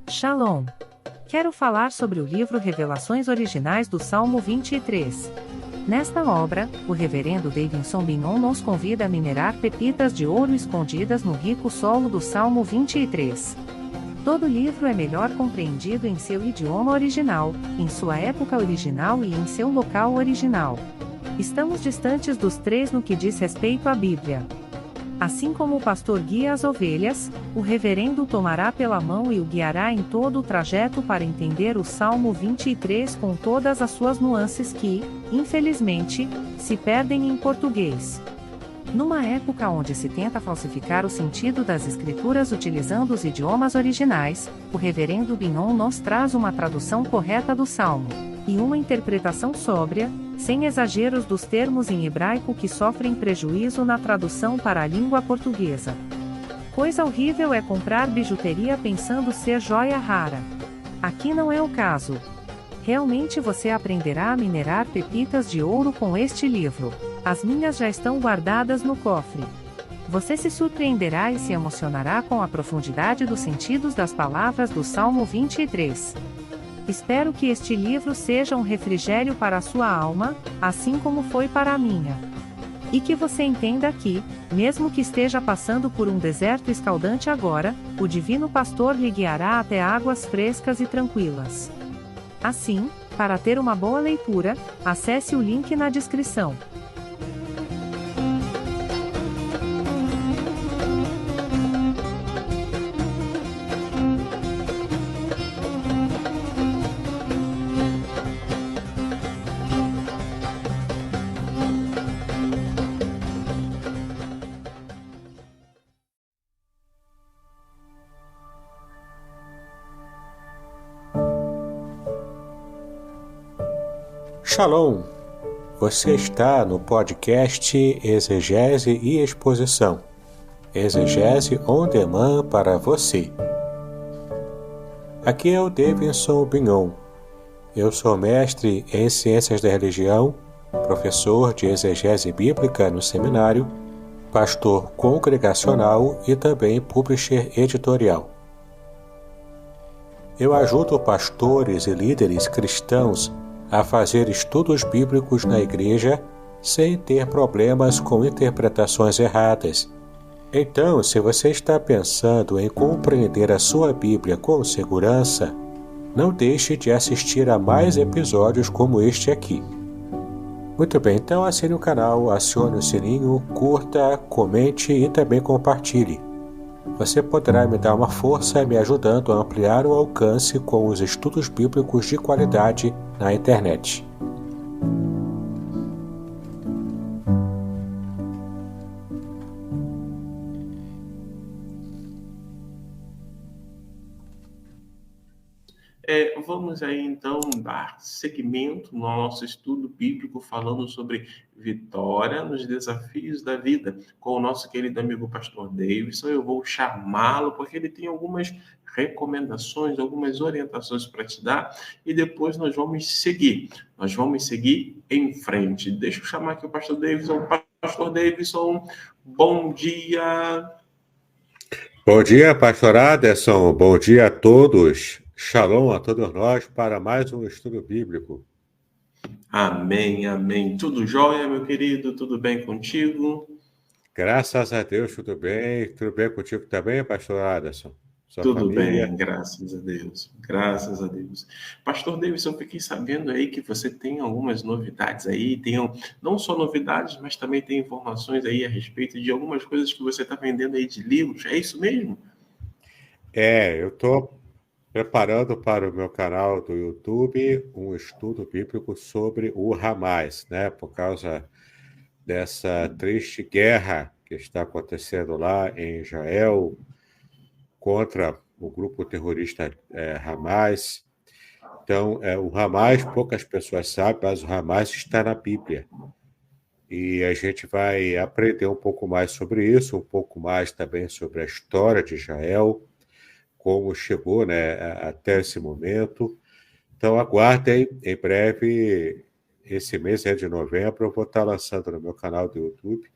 Shalom! Quero falar sobre o livro Revelações Originais do Salmo 23. Nesta obra, o reverendo Davidson Bignon nos convida a minerar pepitas de ouro escondidas no rico solo do Salmo 23. Todo livro é melhor compreendido em seu idioma original, em sua época original e em seu local original. Estamos distantes dos três no que diz respeito à Bíblia. Assim como o pastor guia as ovelhas, o reverendo tomará pela mão e o guiará em todo o trajeto para entender o Salmo 23 com todas as suas nuances que, infelizmente, se perdem em português. Numa época onde se tenta falsificar o sentido das escrituras utilizando os idiomas originais, o reverendo Bignon nos traz uma tradução correta do Salmo, e uma interpretação sóbria, sem exageros dos termos em hebraico que sofrem prejuízo na tradução para a língua portuguesa. Coisa horrível é comprar bijuteria pensando ser joia rara. Aqui não é o caso. Realmente você aprenderá a minerar pepitas de ouro com este livro. As minhas já estão guardadas no cofre. Você se surpreenderá e se emocionará com a profundidade dos sentidos das palavras do Salmo 23. Espero que este livro seja um refrigério para a sua alma, assim como foi para a minha. E que você entenda que, mesmo que esteja passando por um deserto escaldante agora, o Divino Pastor lhe guiará até águas frescas e tranquilas. Assim, para ter uma boa leitura, acesse o link na descrição. Shalom! Você está no podcast Exegese e Exposição. Exegese on demand para você. Aqui é o Davidson Bignon. Eu sou mestre em Ciências da Religião, professor de Exegese Bíblica no seminário, pastor congregacional e também publisher editorial. Eu ajudo pastores e líderes cristãos a fazer estudos bíblicos na igreja sem ter problemas com interpretações erradas. Então, se você está pensando em compreender a sua Bíblia com segurança, não deixe de assistir a mais episódios como este aqui. Muito bem, então assine o canal, acione o sininho, curta, comente e também compartilhe. Você poderá me dar uma força me ajudando a ampliar o alcance com os estudos bíblicos de qualidade na internet. Vamos aí então dar seguimento no nosso estudo bíblico falando sobre vitória nos desafios da vida com o nosso querido amigo pastor Davidson. Eu vou chamá-lo porque ele tem algumas recomendações, algumas orientações para te dar e depois nós vamos seguir. Nós vamos seguir em frente. Deixa eu chamar aqui o pastor Davidson. Pastor Davidson, bom dia! Bom dia, pastor Aderson. Bom dia a todos. Shalom a todos nós para mais um estudo bíblico. Amém, amém. Tudo jóia, meu querido? Tudo bem contigo? Graças a Deus, tudo bem. Tudo bem contigo também, pastor Aderson? Sua Tudo família? bem, graças a Deus. Graças a Deus. Pastor Davidson, eu fiquei sabendo aí que você tem algumas novidades aí, não só novidades, mas também tem informações aí a respeito de algumas coisas que você está vendendo aí de livros. É isso mesmo? Eu estou preparando para o meu canal do YouTube um estudo bíblico sobre o Hamas, né? Por causa dessa triste guerra que está acontecendo lá em Israel contra o grupo terrorista Hamas. Então, o Hamas, poucas pessoas sabem, mas o Hamas está na Bíblia. E a gente vai aprender um pouco mais sobre isso, um pouco mais também sobre a história de Israel, como chegou, né, até esse momento. Então, aguardem, em breve, esse mês de novembro, eu vou estar lançando no meu canal do YouTube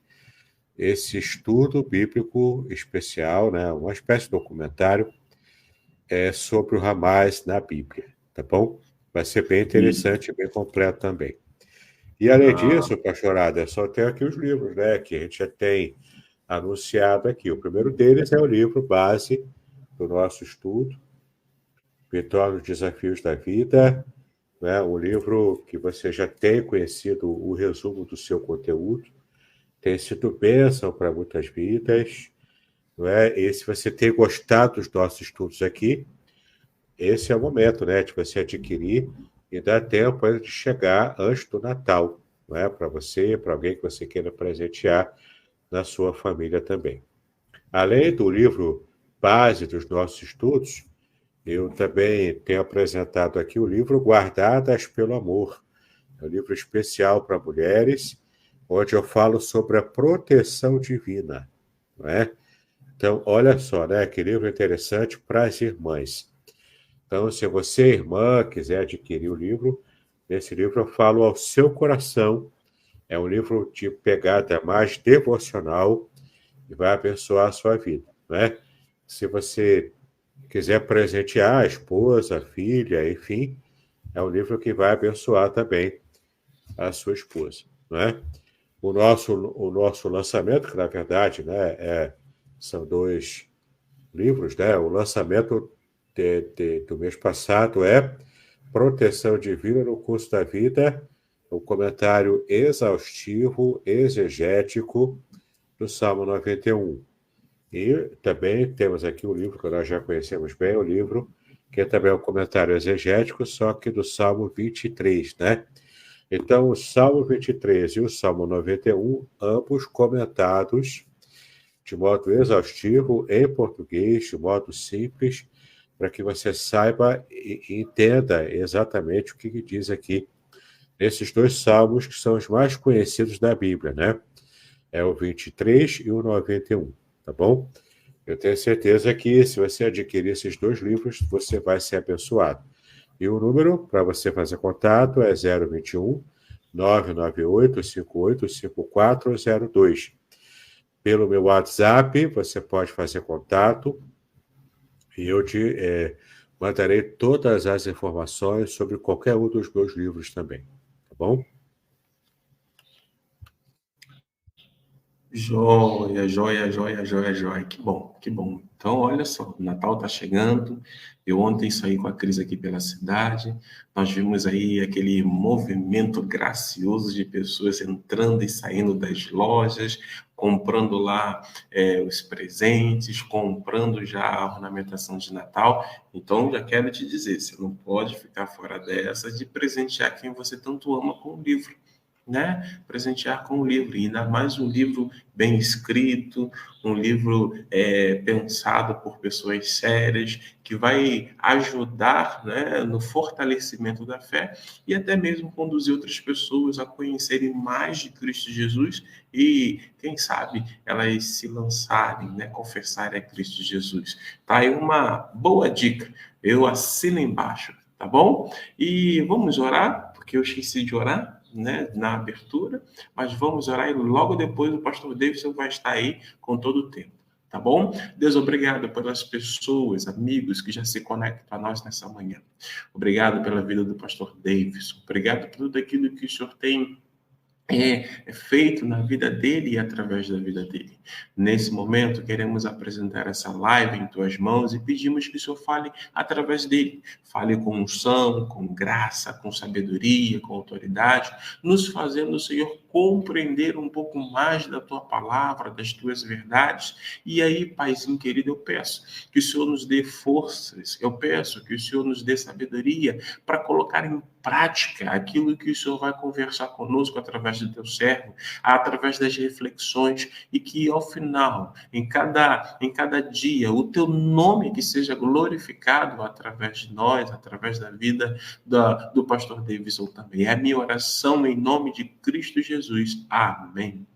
esse estudo bíblico especial, né, uma espécie de documentário sobre o Ramais na Bíblia, tá bom? Vai ser bem interessante e bem completo também. E, além disso, pastorada, só tem aqui os livros, né, que a gente já tem anunciado aqui. O primeiro deles é o livro base do nosso estudo, Vitória nos Desafios da Vida, né, um livro que você já tem conhecido o resumo do seu conteúdo, tem sido bênção para muitas vidas, não é? E se você tem gostado dos nossos estudos aqui, esse é o momento, né, de você adquirir e dar tempo de chegar antes do Natal, não é? Para você, para alguém que você queira presentear na sua família também. Além do livro base dos nossos estudos, eu também tenho apresentado aqui o livro Guardadas pelo Amor. É um livro especial para mulheres, onde eu falo sobre a proteção divina, não é? Então, olha só, né? Que livro interessante para as irmãs. Então, se você, irmã, quiser adquirir o livro, nesse livro eu falo ao seu coração. É um livro de pegada mais devocional e vai abençoar a sua vida, né? Se você quiser presentear a esposa, a filha, enfim, é um livro que vai abençoar também a sua esposa, né? O nosso lançamento, que na verdade, né, são 2 livros, né? O lançamento do mês passado é Proteção Divina no Curso da Vida, o comentário exaustivo, exegético do Salmo 91. E também temos aqui um livro que nós já conhecemos bem, o livro que é também um comentário exegético, só que do Salmo 23, né? Então, o Salmo 23 e o Salmo 91, ambos comentados de modo exaustivo, em português, de modo simples, para que você saiba e entenda exatamente o que diz aqui nesses 2 salmos, que são os mais conhecidos da Bíblia, né? É o 23 e o 91, tá bom? Eu tenho certeza que, se você adquirir esses 2 livros, você vai ser abençoado. E o número para você fazer contato é 021 998 58 5402. Pelo meu WhatsApp, você pode fazer contato e eu te mandarei todas as informações sobre qualquer um dos meus livros também, tá bom? Joia, joia, joia, joia, joia. Que bom, que bom. Então, olha só, o Natal está chegando. Eu ontem saí com a Cris aqui pela cidade. Nós vimos aí aquele movimento gracioso de pessoas entrando e saindo das lojas, comprando lá os presentes, comprando já a ornamentação de Natal. Então, já quero te dizer, você não pode ficar fora dessa de presentear quem você tanto ama com o livro, né? Presentear com um livro, e ainda mais um livro bem escrito, um livro pensado por pessoas sérias, que vai ajudar, né, no fortalecimento da fé e até mesmo conduzir outras pessoas a conhecerem mais de Cristo Jesus e, quem sabe, elas se lançarem, né, confessarem a Cristo Jesus. Tá aí uma boa dica, eu assino embaixo, tá bom? E vamos orar, porque eu esqueci de orar, né, na abertura, mas vamos orar e logo depois o pastor Davidson vai estar aí com todo o tempo, tá bom? Deus, obrigado pelas pessoas, amigos que já se conectam a nós nessa manhã. Obrigado pela vida do pastor Davidson. Obrigado por tudo aquilo que o Senhor tem feito na vida dele e através da vida dele. Nesse momento, queremos apresentar essa live em tuas mãos e pedimos que o Senhor fale através dele. Fale com unção, com graça, com sabedoria, com autoridade, nos fazendo, Senhor, compreender um pouco mais da tua palavra, das tuas verdades. E aí, Paizinho querido, eu peço que o Senhor nos dê forças, eu peço que o Senhor nos dê sabedoria para colocar em prática aquilo que o Senhor vai conversar conosco através do teu servo, através das reflexões, e que ao final, em cada dia, o teu nome que seja glorificado através de nós, através da vida do pastor Davidson também. É a minha oração em nome de Cristo Jesus. Amém.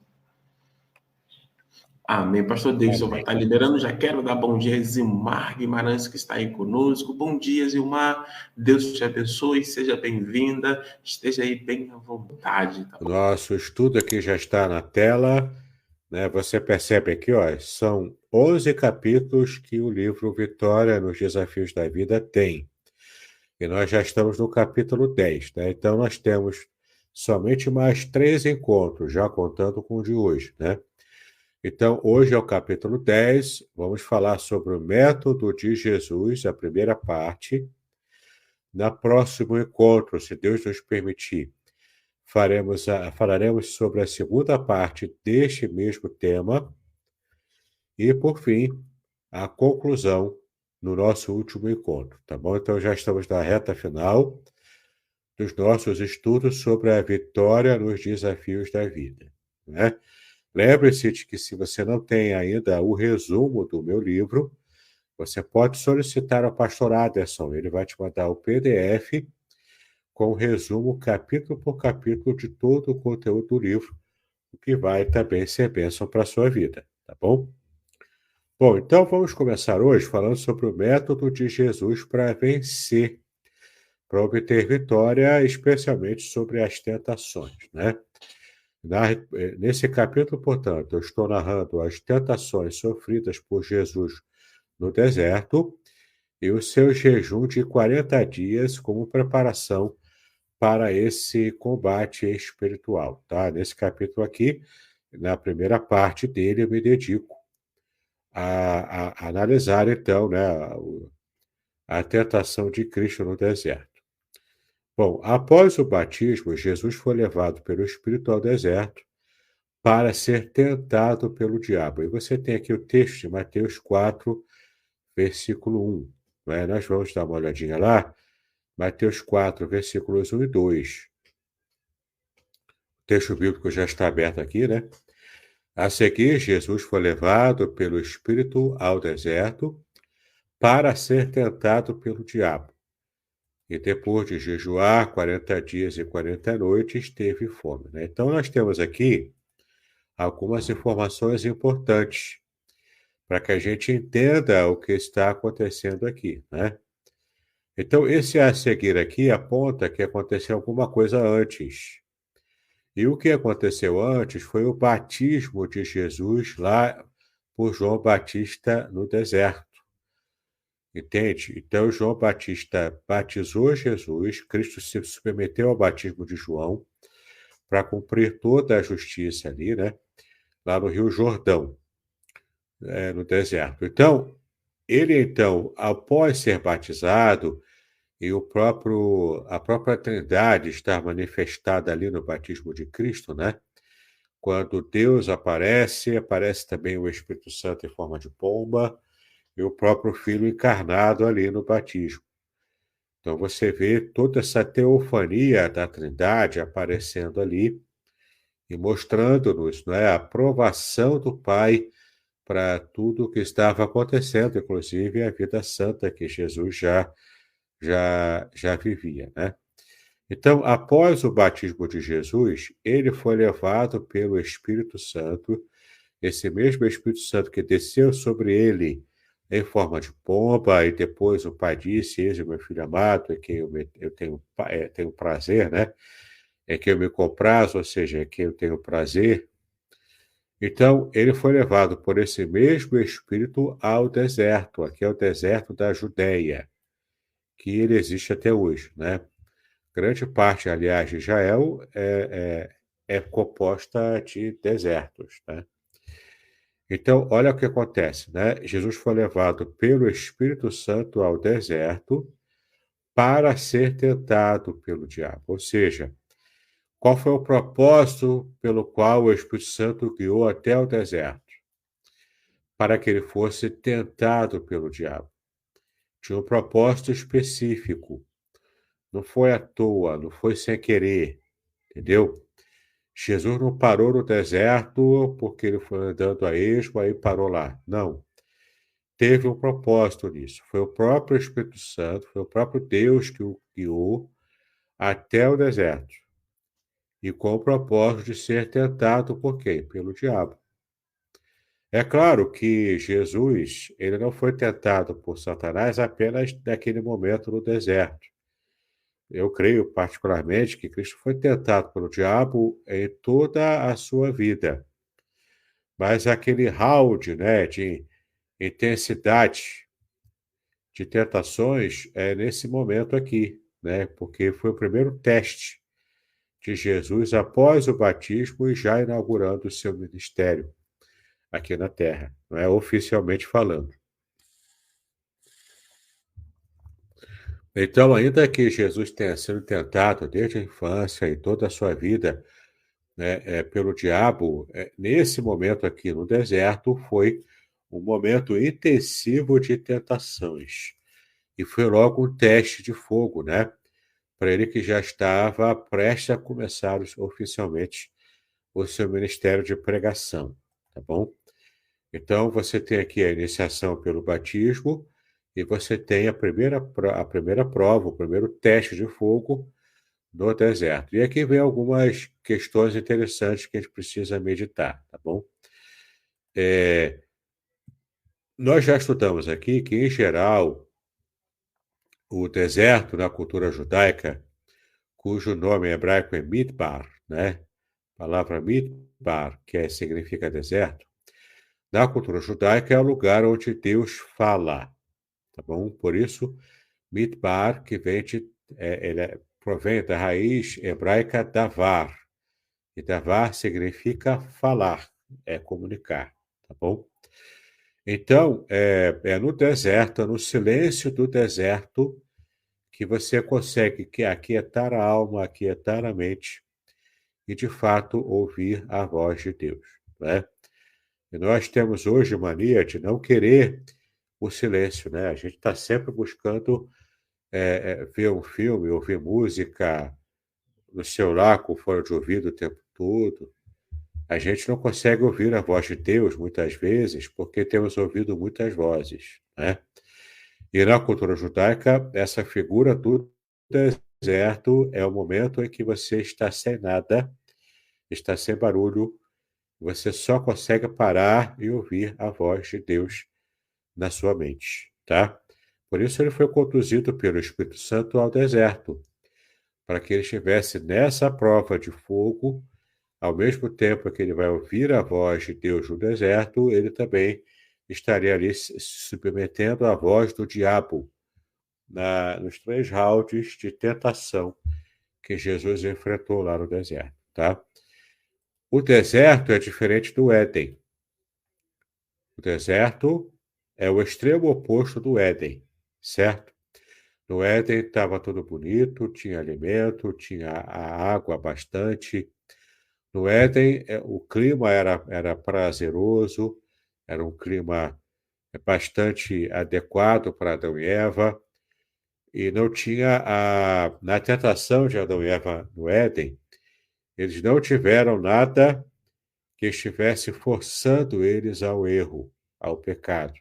Amém. Pastor Davidson vai estar liberando. Já quero dar bom dia a Zilmar Guimarães, que está aí conosco. Bom dia, Zilmar. Deus te abençoe. Seja bem-vinda. Esteja aí bem à vontade. Tá Nosso estudo aqui já está na tela, né? Você percebe aqui, ó, são 11 capítulos que o livro Vitória nos Desafios da Vida tem. E nós já estamos no capítulo 10, né? Então, nós temos somente mais 3 encontros, já contando com o de hoje, né? Então, hoje é o capítulo 10, vamos falar sobre o método de Jesus, a primeira parte. No próximo encontro, se Deus nos permitir, falaremos sobre a segunda parte deste mesmo tema. E, por fim, a conclusão no nosso último encontro, tá bom? Então, já estamos na reta final dos nossos estudos sobre a vitória nos desafios da vida, né? Lembre-se de que, se você não tem ainda o resumo do meu livro, você pode solicitar ao pastor Aderson. Ele vai te mandar o PDF com o resumo, capítulo por capítulo, de todo o conteúdo do livro, o que vai também ser bênção para a sua vida, tá bom? Bom, então vamos começar hoje falando sobre o método de Jesus para vencer, para obter vitória, especialmente sobre as tentações, né? Nesse capítulo, portanto, eu estou narrando as tentações sofridas por Jesus no deserto e o seu jejum de 40 dias como preparação para esse combate espiritual, tá? Nesse capítulo aqui, na primeira parte dele, eu me dedico a analisar, então, né, a tentação de Cristo no deserto. Bom, após o batismo, Jesus foi levado pelo Espírito ao deserto para ser tentado pelo diabo. E você tem aqui o texto de Mateus 4, versículo 1. Né? Nós vamos dar uma olhadinha lá. Mateus 4, versículos 1 e 2. O texto bíblico já está aberto aqui, né? A seguir, Jesus foi levado pelo Espírito ao deserto para ser tentado pelo diabo. E depois de jejuar 40 dias e 40 noites, teve fome, né? Então, nós temos aqui algumas informações importantes para que a gente entenda o que está acontecendo aqui, né? Então, esse a seguir aqui aponta que aconteceu alguma coisa antes. E o que aconteceu antes foi o batismo de Jesus lá por João Batista no deserto. Entende? Então, João Batista batizou Jesus, Cristo se submeteu ao batismo de João para cumprir toda a justiça ali, né? Lá no Rio Jordão, no deserto. Então, após ser batizado, e a própria Trindade estar manifestada ali no batismo de Cristo, né? Quando Deus aparece também o Espírito Santo em forma de pomba, e o próprio Filho encarnado ali no batismo. Então você vê toda essa teofania da Trindade aparecendo ali e mostrando-nos, né, a aprovação do Pai para tudo o que estava acontecendo, inclusive a vida santa que Jesus já vivia, né? Então, após o batismo de Jesus, ele foi levado pelo Espírito Santo, esse mesmo Espírito Santo que desceu sobre ele em forma de pomba, e depois o Pai disse: "Eis o meu filho amado, em quem eu tenho prazer", né? "Em quem eu me comprazo", ou seja, em quem eu tenho prazer. Então, ele foi levado por esse mesmo Espírito ao deserto, aqui é o deserto da Judéia, que ele existe até hoje, né? Grande parte, aliás, de Israel é composta de desertos, né? Então, olha o que acontece, né? Jesus foi levado pelo Espírito Santo ao deserto para ser tentado pelo diabo. Ou seja, qual foi o propósito pelo qual o Espírito Santo o guiou até o deserto? Para que ele fosse tentado pelo diabo. Tinha um propósito específico. Não foi à toa, não foi sem querer, entendeu? Jesus não parou no deserto porque ele foi andando a esmo, aí parou lá. Não. Teve um propósito nisso. Foi o próprio Espírito Santo, foi o próprio Deus que o guiou até o deserto. E com o propósito de ser tentado por quem? Pelo diabo. É claro que Jesus, ele não foi tentado por Satanás apenas naquele momento no deserto. Eu creio particularmente que Cristo foi tentado pelo diabo em toda a sua vida. Mas aquele round, né, de intensidade de tentações é nesse momento aqui, né? Porque foi o primeiro teste de Jesus após o batismo e já inaugurando o seu ministério aqui na Terra, não é oficialmente falando. Então, ainda que Jesus tenha sido tentado desde a infância e toda a sua vida, né, pelo diabo, nesse momento aqui no deserto foi um momento intensivo de tentações. E foi logo um teste de fogo, né? Para ele que já estava prestes a começar oficialmente o seu ministério de pregação, tá bom? Então, você tem aqui a iniciação pelo batismo e você tem a primeira prova, o primeiro teste de fogo no deserto. E aqui vem algumas questões interessantes que a gente precisa meditar, tá bom? Nós já estudamos aqui que, em geral, o deserto na cultura judaica, cujo nome hebraico é Midbar, né? A palavra Midbar, que significa deserto, na cultura judaica é o lugar onde Deus fala, tá bom? Por isso, Midbar, que provém da raiz hebraica davar, e davar significa falar, comunicar, tá bom? Então, é no deserto, é no silêncio do deserto, que você consegue aquietar a alma, aquietar a mente e, de fato, ouvir a voz de Deus, né? E nós temos hoje mania de não querer o silêncio, né? A gente está sempre buscando ver um filme, ouvir música no celular com fone de ouvido o tempo todo. A gente não consegue ouvir a voz de Deus muitas vezes porque temos ouvido muitas vozes, né? E na cultura judaica, essa figura do deserto é o momento em que você está sem nada, está sem barulho, você só consegue parar e ouvir a voz de Deus na sua mente, tá? Por isso ele foi conduzido pelo Espírito Santo ao deserto, para que ele estivesse nessa prova de fogo, ao mesmo tempo que ele vai ouvir a voz de Deus no deserto, ele também estaria ali se submetendo à voz do diabo, nos 3 rounds de tentação que Jesus enfrentou lá no deserto, tá? O deserto é diferente do Éden. O deserto é o extremo oposto do Éden, certo? No Éden estava tudo bonito, tinha alimento, tinha a água bastante. No Éden, o clima era prazeroso, era um clima bastante adequado para Adão e Eva. E não tinha na tentação de Adão e Eva no Éden, eles não tiveram nada que estivesse forçando eles ao erro, ao pecado.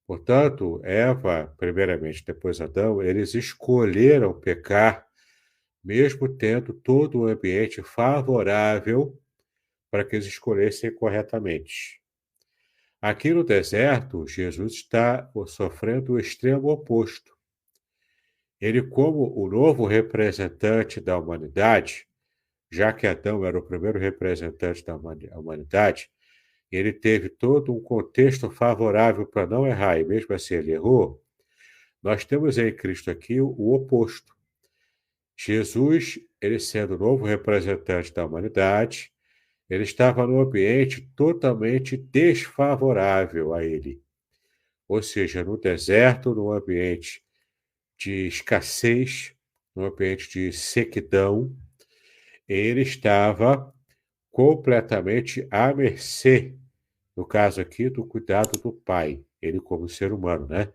Portanto, Eva, primeiramente, depois Adão, eles escolheram pecar, mesmo tendo todo o ambiente favorável para que eles escolhessem corretamente. Aqui no deserto, Jesus está sofrendo o extremo oposto. Ele, como o novo representante da humanidade, já que Adão era o primeiro representante da humanidade, ele teve todo um contexto favorável para não errar, e mesmo assim ele errou. Nós temos em Cristo aqui o oposto. Jesus, ele sendo o novo representante da humanidade, ele estava num ambiente totalmente desfavorável a ele. Ou seja, no deserto, num ambiente de escassez, num ambiente de sequidão, ele estava completamente à mercê, no caso aqui, do cuidado do Pai. Ele, como ser humano, né?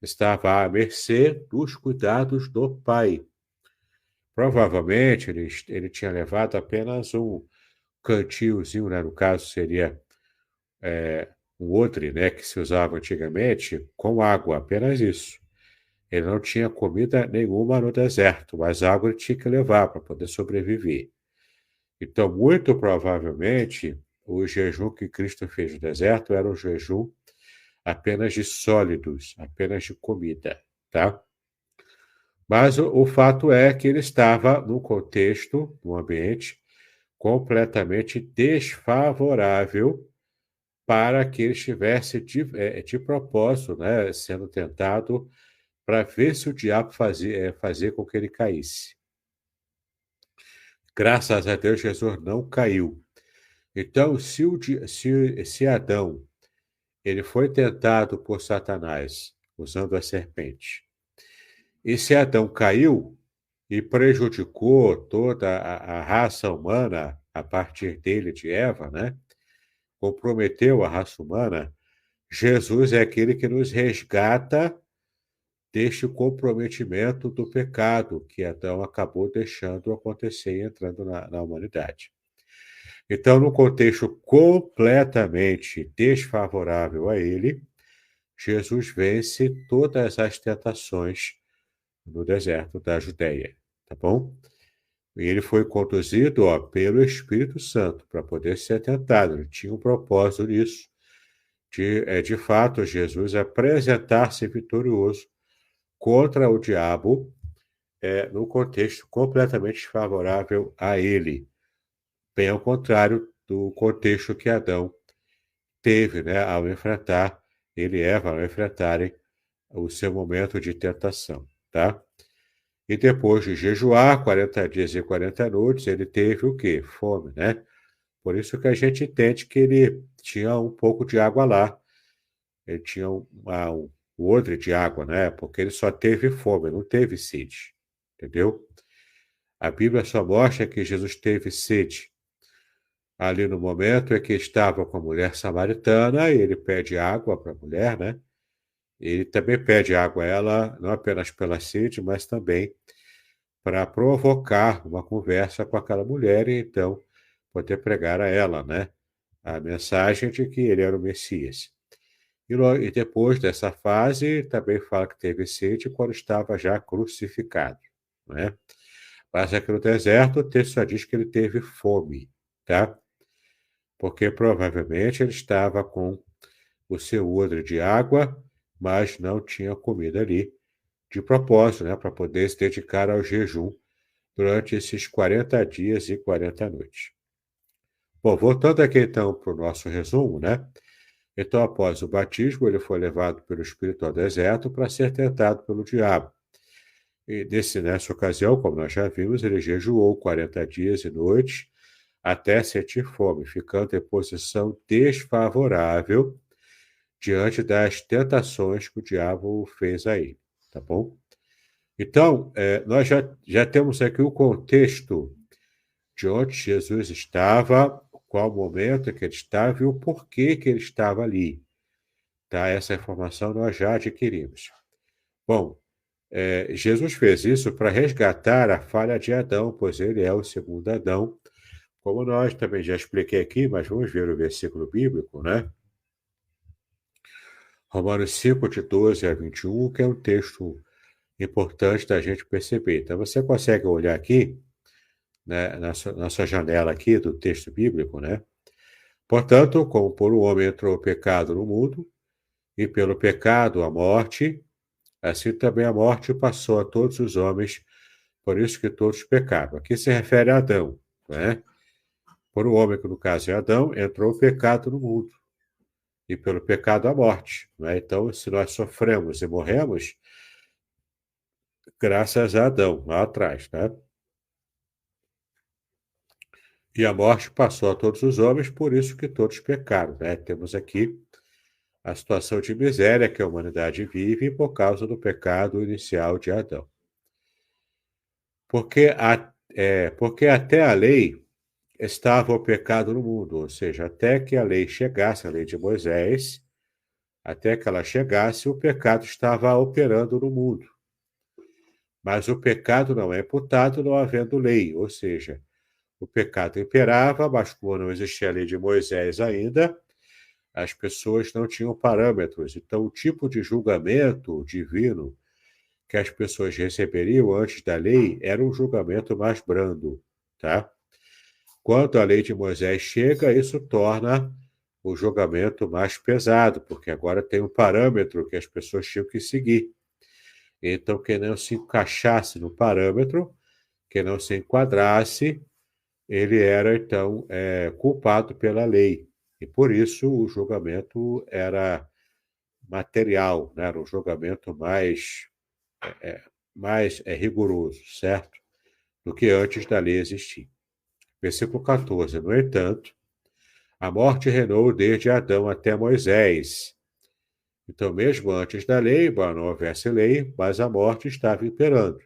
Estava à mercê dos cuidados do Pai. Provavelmente ele tinha levado apenas um cantilzinho, né? No caso seria um odre, né? Que se usava antigamente, com água, apenas isso. Ele não tinha comida nenhuma no deserto, mas água ele tinha que levar para poder sobreviver. Então, muito provavelmente, o jejum que Cristo fez no deserto era um jejum apenas de sólidos, apenas de comida, tá? Mas o fato é que ele estava num contexto, num ambiente completamente desfavorável para que ele estivesse de propósito, né, sendo tentado para ver se o diabo fazia com que ele caísse. Graças a Deus, Jesus não caiu. Então, se Adão ele foi tentado por Satanás usando a serpente, e se Adão caiu e prejudicou toda a raça humana a partir dele, de Eva, né? Comprometeu a raça humana, Jesus é aquele que nos resgata deste comprometimento do pecado que Adão acabou deixando acontecer e entrando na humanidade. Então, num contexto completamente desfavorável a ele, Jesus vence todas as tentações no deserto da Judéia, tá bom? E ele foi conduzido, pelo Espírito Santo para poder ser tentado. Ele tinha um propósito nisso, de fato, Jesus apresentar-se vitorioso contra o diabo, num contexto completamente desfavorável a ele, bem ao contrário do contexto que Adão teve, né, ao enfrentar, ele e Eva, ao enfrentarem o seu momento de tentação, tá? E depois de jejuar 40 dias e 40 noites, ele teve o quê? Fome, né? Por isso que a gente entende que ele tinha um pouco de água lá. Ele tinha um odre de água, né? Porque ele só teve fome, não teve sede, entendeu? A Bíblia só mostra que Jesus teve sede ali no momento em que estava com a mulher samaritana, e ele pede água para a mulher, né? Ele também pede água a ela, não apenas pela sede, mas também para provocar uma conversa com aquela mulher e então poder pregar a ela, né? A mensagem de que ele era o Messias. E depois dessa fase, também fala que teve sede quando estava já crucificado, né? Mas aqui no deserto, o texto só diz que ele teve fome, tá? Porque provavelmente ele estava com o seu odre de água, mas não tinha comida ali, de propósito, né? Para poder se dedicar ao jejum durante esses 40 dias e 40 noites. Bom, voltando aqui então para o nosso resumo, né? Então, após o batismo, ele foi levado pelo Espírito ao deserto para ser tentado pelo diabo. E nessa ocasião, como nós já vimos, ele jejuou 40 dias e noites até sentir fome, ficando em posição desfavorável diante das tentações que o diabo fez a ele, tá bom? Então, nós já temos aqui o contexto de onde Jesus estava, qual momento que ele estava e o porquê que ele estava ali. Tá? Essa informação nós já adquirimos. Bom, Jesus fez isso para resgatar a falha de Adão, pois ele é o segundo Adão, como nós também já expliquei aqui, mas vamos ver o versículo bíblico, né? Romanos 5, de 12 a 21, que é um texto importante da gente perceber. Então, você consegue olhar aqui, né, na sua janela aqui do texto bíblico, né? Portanto, como por um homem entrou o pecado no mundo, e pelo pecado a morte, assim também a morte passou a todos os homens, por isso que todos pecaram. Aqui se refere a Adão, né? Por um homem, que no caso é Adão, entrou o pecado no mundo, e pelo pecado a morte, né? Então, se nós sofremos e morremos, graças a Adão, lá atrás, né? E a morte passou a todos os homens, por isso que todos pecaram, né? Temos aqui a situação de miséria que a humanidade vive por causa do pecado inicial de Adão. Porque até a lei estava o pecado no mundo, ou seja, até que a lei chegasse, a lei de Moisés, até que ela chegasse, o pecado estava operando no mundo. Mas o pecado não é imputado não havendo lei, ou seja, o pecado imperava, mas como não existia a lei de Moisés ainda, as pessoas não tinham parâmetros. Então, o tipo de julgamento divino que as pessoas receberiam antes da lei era um julgamento mais brando, tá? Quando a lei de Moisés chega, isso torna o julgamento mais pesado, porque agora tem um parâmetro que as pessoas tinham que seguir. Então, quem não se encaixasse no parâmetro, quem não se enquadrasse, ele era, então, culpado pela lei. E por isso o julgamento era material, né? Era um julgamento mais rigoroso, certo? Do que antes da lei existir. Versículo 14. No entanto, a morte reinou desde Adão até Moisés. Então, mesmo antes da lei, embora não houvesse lei, mas a morte estava imperando,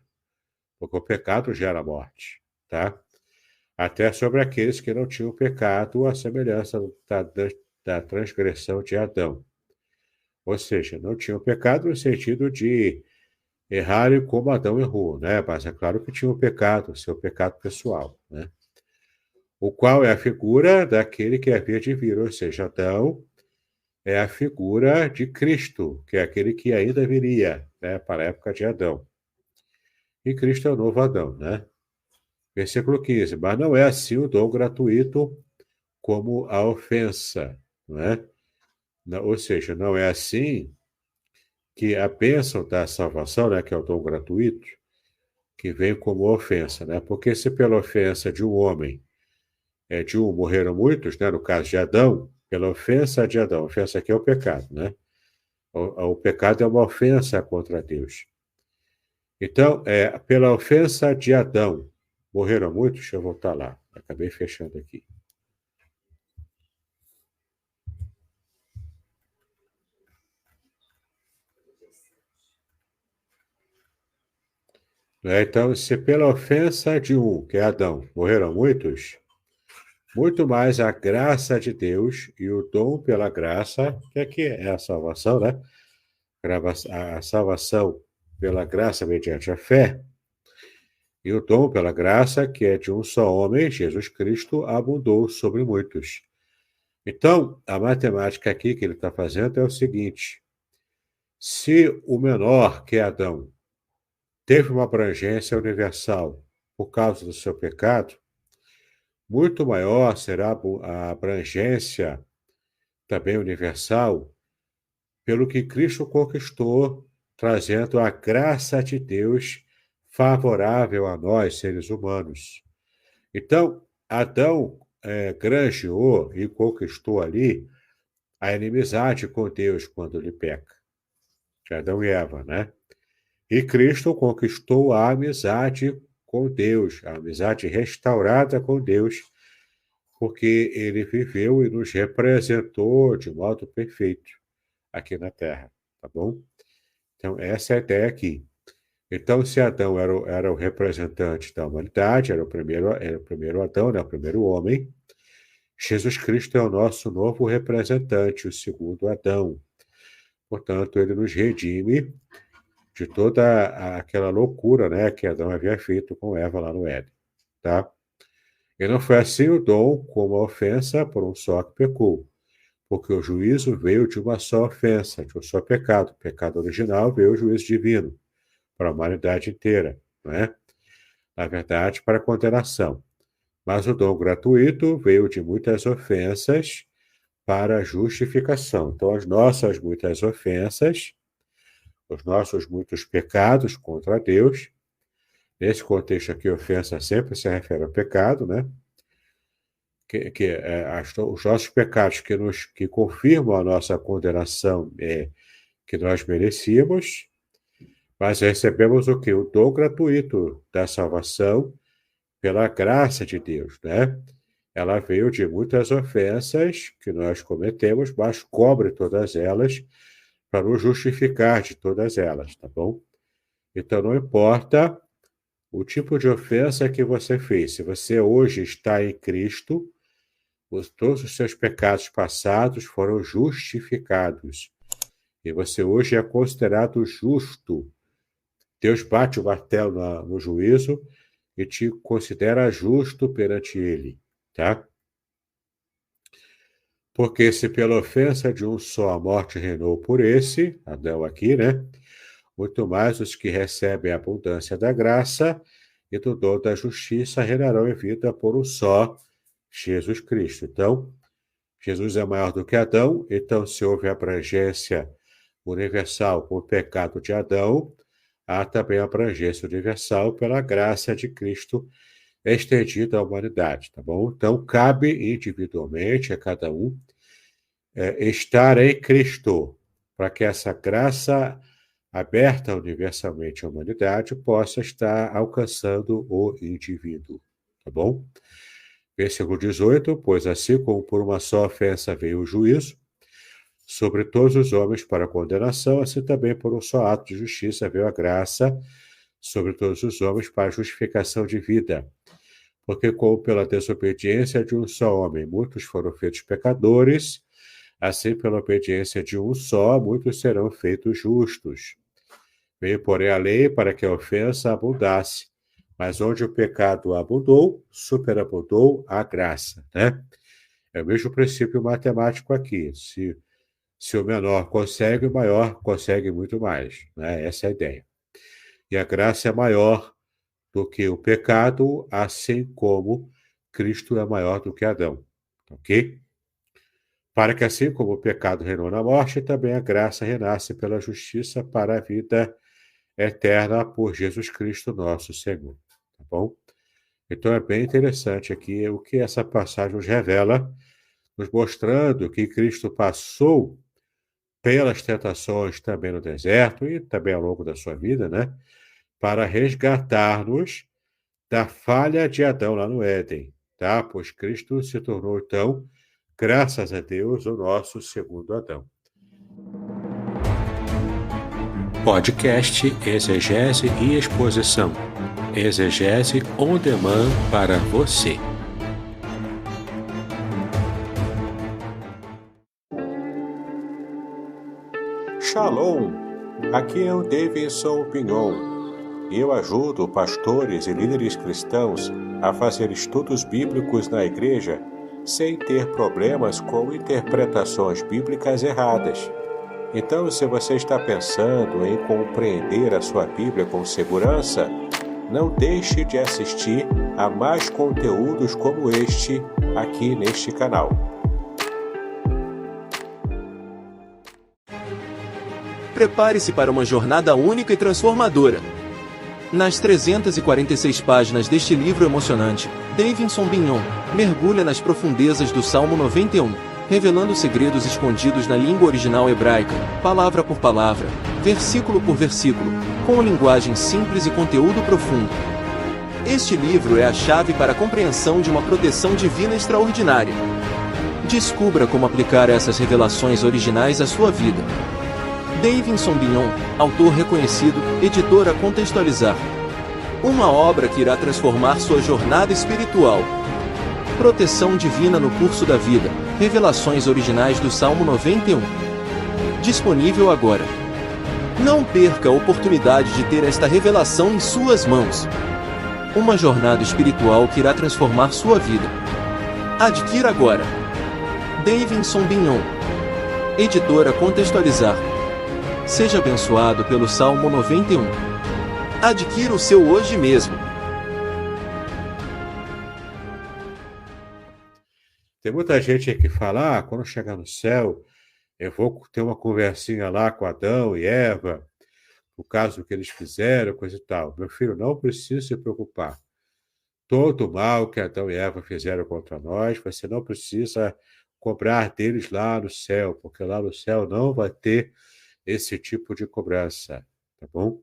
porque o pecado gera morte, tá? Até sobre aqueles que não tinham pecado, a semelhança da transgressão de Adão. Ou seja, não tinham pecado no sentido de errarem como Adão errou, né? Mas é claro que tinham pecado, seu pecado pessoal, né? O qual é a figura daquele que havia de vir, ou seja, Adão é a figura de Cristo, que é aquele que ainda viria, né, para a época de Adão. E Cristo é o novo Adão, né? Versículo 15. Mas não é assim o dom gratuito como a ofensa, não é? Ou seja, não é assim que a bênção da salvação, né, que é o dom gratuito, que vem como ofensa, né? Porque se pela ofensa de um homem, de um morreram muitos, né, no caso de Adão, pela ofensa de Adão, a ofensa aqui é o pecado, né? O pecado é uma ofensa contra Deus. Então, pela ofensa de Adão, morreram muitos? Deixa eu voltar lá. Acabei fechando aqui. Então, se pela ofensa de um, que é Adão, morreram muitos, muito mais a graça de Deus e o dom pela graça, que aqui é a salvação, né? A salvação pela graça mediante a fé, e o dom pela graça, que é de um só homem, Jesus Cristo, abundou sobre muitos. Então, a matemática aqui que ele está fazendo é o seguinte: se o menor, que é Adão, teve uma abrangência universal por causa do seu pecado, muito maior será a abrangência também universal pelo que Cristo conquistou, trazendo a graça de Deus favorável a nós, seres humanos. Então, Adão granjeou e conquistou ali a inimizade com Deus quando ele peca. Adão e Eva, né? E Cristo conquistou a amizade com Deus, a amizade restaurada com Deus, porque ele viveu e nos representou de modo perfeito aqui na Terra, tá bom? Então, essa é a ideia aqui. Então, se Adão era o representante da humanidade, era o primeiro Adão, né, o primeiro homem, Jesus Cristo é o nosso novo representante, o segundo Adão. Portanto, ele nos redime de toda aquela loucura, né, que Adão havia feito com Eva lá no Éden, tá? E não foi assim o dom como a ofensa por um só que pecou, porque o juízo veio de uma só ofensa, de um só pecado. O pecado original veio o juízo divino para a humanidade inteira, não é? Na verdade, para a condenação. Mas o dom gratuito veio de muitas ofensas para a justificação. Então, as nossas muitas ofensas, os nossos muitos pecados contra Deus, nesse contexto aqui, ofensa sempre se refere ao pecado, né? Os nossos pecados que confirmam a nossa condenação que nós merecíamos, mas recebemos o quê? O dom gratuito da salvação pela graça de Deus, né? Ela veio de muitas ofensas que nós cometemos, mas cobre todas elas para nos justificar de todas elas, tá bom? Então, não importa o tipo de ofensa que você fez. Se você hoje está em Cristo, todos os seus pecados passados foram justificados. E você hoje é considerado justo. Deus bate o martelo no juízo e te considera justo perante ele, tá? Porque se pela ofensa de um só a morte reinou por esse, Adão aqui, né? Muito mais os que recebem a abundância da graça e do dom da justiça reinarão em vida por um só, Jesus Cristo. Então, Jesus é maior do que Adão, então se houve abrangência universal com o pecado de Adão, há também abrangência universal pela graça de Cristo estendida à humanidade, tá bom? Então, cabe individualmente a cada um estar em Cristo, para que essa graça aberta universalmente à humanidade possa estar alcançando o indivíduo. Tá bom? Versículo 18, pois assim como por uma só ofensa veio o juízo sobre todos os homens para a condenação, assim também por um só ato de justiça veio a graça sobre todos os homens para a justificação de vida. Porque como pela desobediência de um só homem muitos foram feitos pecadores, assim pela obediência de um só muitos serão feitos justos. Veio, porém, a lei para que a ofensa abundasse, mas onde o pecado abundou, superabundou a graça, né? É o mesmo princípio matemático aqui. Se o menor consegue, o maior consegue muito mais, né? Essa é a ideia. E a graça é maior do que o pecado, assim como Cristo é maior do que Adão, ok? Para que assim como o pecado reinou na morte, também a graça renasce pela justiça para a vida eterna por Jesus Cristo nosso Senhor, tá bom? Então é bem interessante aqui o que essa passagem nos revela, nos mostrando que Cristo passou pelas tentações também no deserto e também ao longo da sua vida, né? Para resgatar-nos da falha de Adão lá no Éden, tá? Pois Cristo se tornou, então, graças a Deus, o nosso segundo Adão. Podcast Exegese e Exposição. Exegese on demand para você. Shalom! Aqui é o Davidson Pignon. Eu ajudo pastores e líderes cristãos a fazer estudos bíblicos na igreja sem ter problemas com interpretações bíblicas erradas. Então, se você está pensando em compreender a sua Bíblia com segurança, não deixe de assistir a mais conteúdos como este aqui neste canal. Prepare-se para uma jornada única e transformadora. Nas 346 páginas deste livro emocionante, Davidson Pignon mergulha nas profundezas do Salmo 91, revelando segredos escondidos na língua original hebraica, palavra por palavra, versículo por versículo, com linguagem simples e conteúdo profundo. Este livro é a chave para a compreensão de uma proteção divina extraordinária. Descubra como aplicar essas revelações originais à sua vida. Davidson Pignon, autor reconhecido, editora Contextualizar. Uma obra que irá transformar sua jornada espiritual. Proteção divina no curso da vida. Revelações originais do Salmo 91. Disponível agora. Não perca a oportunidade de ter esta revelação em suas mãos. Uma jornada espiritual que irá transformar sua vida. Adquira agora. Davidson Pignon. Editora Contextualizar. Seja abençoado pelo Salmo 91. Adquira o seu hoje mesmo. Tem muita gente que fala, quando chegar no céu, eu vou ter uma conversinha lá com Adão e Eva, o caso que eles fizeram, coisa e tal. Meu filho, não precisa se preocupar. Todo o mal que Adão e Eva fizeram contra nós, você não precisa cobrar deles lá no céu, porque lá no céu não vai ter esse tipo de cobrança, tá bom?